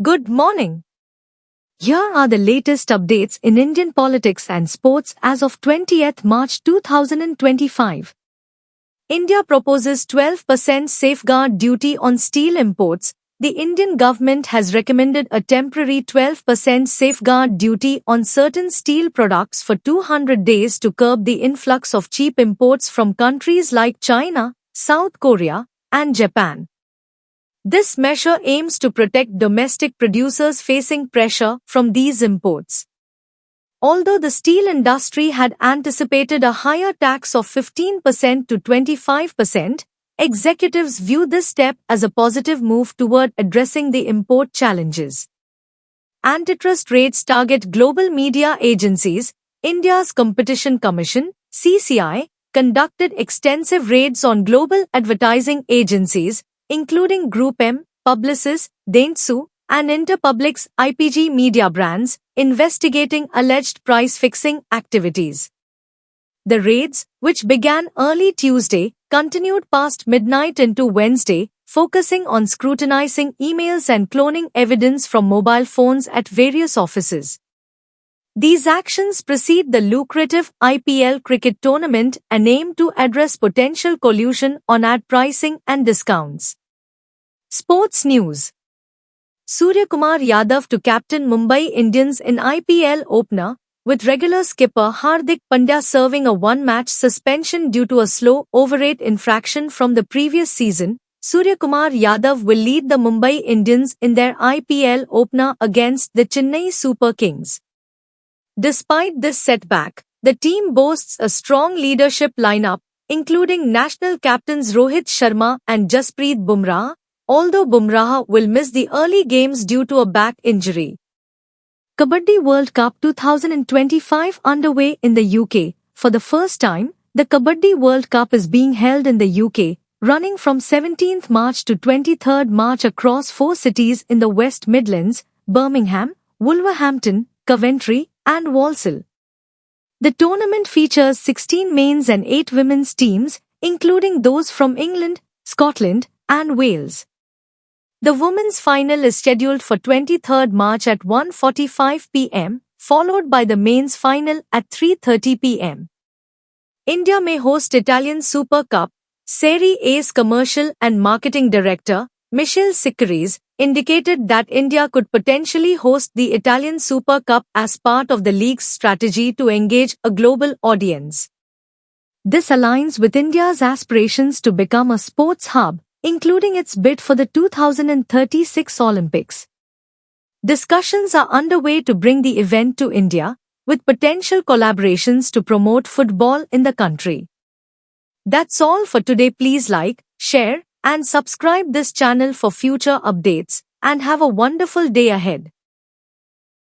Good morning. Here are the latest updates in Indian politics and sports as of 20th March 2025. India proposes 12% safeguard duty on steel imports. The Indian government has recommended a temporary 12% safeguard duty on certain steel products for 200 days to curb the influx of cheap imports from countries like China, South Korea, and Japan. This measure aims to protect domestic producers facing pressure from these imports. Although the steel industry had anticipated a higher tax of 15% to 25%, executives view this step as a positive move toward addressing the import challenges. Antitrust raids target global media agencies. India's Competition Commission, CCI, conducted extensive raids on global advertising agencies, including Group M, Publicis, Dentsu, and Interpublic's IPG media brands, investigating alleged price-fixing activities. The raids, which began early Tuesday, continued past midnight into Wednesday, focusing on scrutinizing emails and cloning evidence from mobile phones at various offices. These actions precede the lucrative IPL cricket tournament and aim to address potential collusion on ad pricing and discounts. Sports news. Suryakumar Yadav to captain Mumbai Indians in IPL opener, with regular skipper Hardik Pandya serving a one-match suspension due to a slow overrate infraction from the previous season. Suryakumar Yadav will lead the Mumbai Indians in their IPL opener against the Chennai Super Kings. Despite this setback, the team boasts a strong leadership lineup, including national captains Rohit Sharma and Jasprit Bumrah, although Bumrah will miss the early games due to a back injury. Kabaddi World Cup 2025 underway in the UK. For the first time, the Kabaddi World Cup is being held in the UK, running from 17th March to 23rd March across 4 cities in the West Midlands: Birmingham, Wolverhampton, Coventry, and Walsall. The tournament features 16 men's and 8 women's teams, including those from England, Scotland, and Wales. The women's final is scheduled for 23rd March at 1:45 p.m., followed by the men's final at 3:30 p.m. India may host Italian Super Cup. Serie A's commercial and marketing director, Michele Siccarese, indicated that India could potentially host the Italian Super Cup as part of the league's strategy to engage a global audience. This aligns with India's aspirations to become a sports hub, including its bid for the 2036 Olympics. Discussions are underway to bring the event to India, with potential collaborations to promote football in the country. That's all for today. Please like, share, and subscribe this channel for future updates, and have a wonderful day ahead.